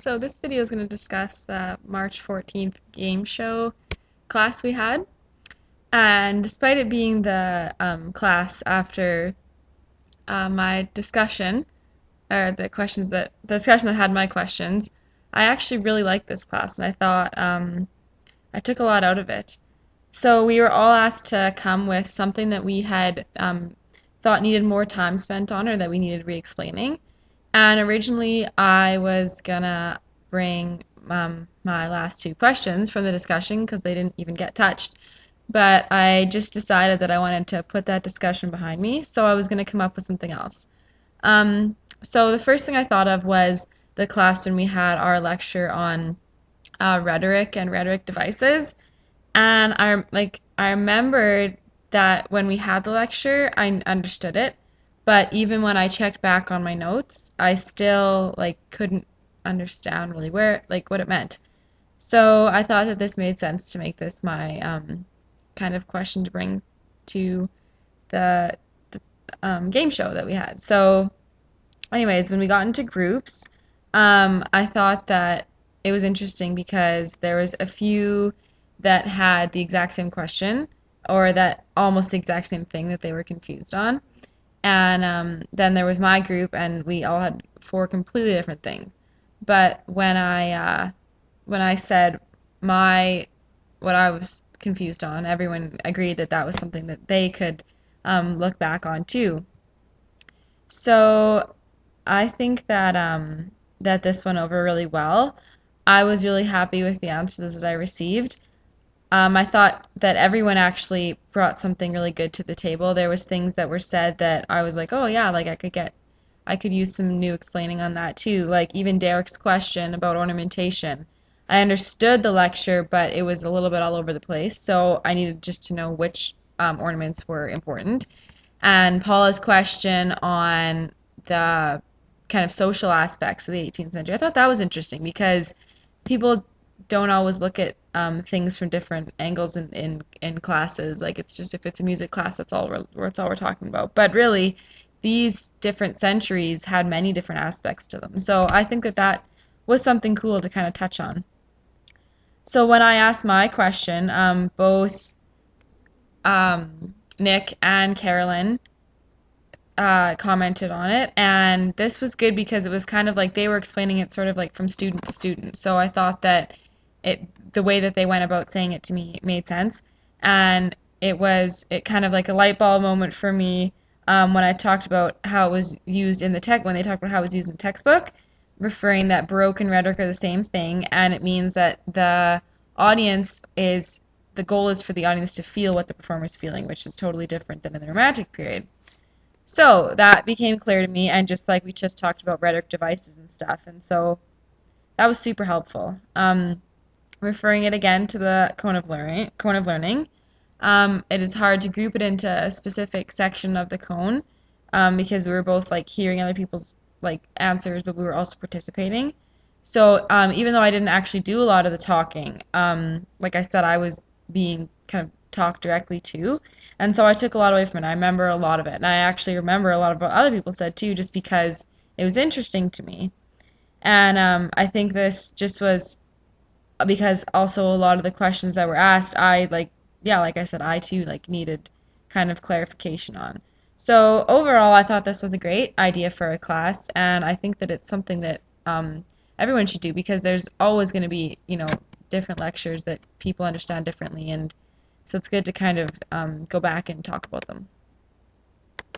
So this video is going to discuss the March 14th game show class we had. And despite it being the class after my discussion, or the discussion that had my questions, I actually really liked this class, and I thought I took a lot out of it. So we were all asked to come with something that we had thought needed more time spent on, or that we needed re-explaining. And originally, I was gonna bring my last two questions from the discussion because they didn't even get touched. But I just decided that I wanted to put that discussion behind me, so I was gonna come up with something else. So the first thing I thought of was the class when we had our lecture on rhetoric and rhetoric devices. And I remembered that when we had the lecture, I understood it, but even when I checked back on my notes, I still couldn't understand really what it meant. So I thought that this made sense to make this my kind of question to bring to the game show that we had. So, anyways, when we got into groups, I thought that it was interesting because there was a few that had the exact same question or that almost the exact same thing that they were confused on. And then there was my group, and we all had four completely different things. But when I said my what I was confused on, everyone agreed that that was something that they could look back on too. So I think that that this went over really well. I was really happy with the answers that I received. I thought that everyone actually brought something really good to the table. There was things that were said that I was like, oh yeah, I could use some new explaining on that too. Like even Derek's question about ornamentation. I understood the lecture, but it was a little bit all over the place, so I needed just to know which ornaments were important. And Paula's question on the kind of social aspects of the 18th century, I thought that was interesting because people don't always look at things from different angles in classes. Like it's just if it's a music class, that's all we're talking about. But really, these different centuries had many different aspects to them. So I think that that was something cool to kind of touch on. So when I asked my question, both Nick and Carolyn commented on it, and this was good because it was kind of like they were explaining it sort of like from student to student. So I thought that the way that they went about saying it to me made sense, and it kind of like a light bulb moment for me when I talked about how it was used in the tech when they talked about how it was used in the textbook, referring that Baroque and rhetoric are the same thing, and it means that the goal is for the audience to feel what the performer's feeling, which is totally different than in the Romantic period. So that became clear to me, and just like we just talked about rhetoric devices and stuff, and so that was super helpful. Referring it again to the cone of learning, it is hard to group it into a specific section of the cone because we were both like hearing other people's like answers, but we were also participating. So even though I didn't actually do a lot of the talking, like I said, I was being kind of talked directly to, and so I took a lot away from it. I remember a lot of it, and I actually remember a lot of what other people said too, just because it was interesting to me. And I think this just was because also a lot of the questions that were asked, yeah, like I said, I too needed kind of clarification on. So overall, I thought this was a great idea for a class, and I think that it's something that everyone should do because there's always going to be, different lectures that people understand differently, and so it's good to kind of go back and talk about them.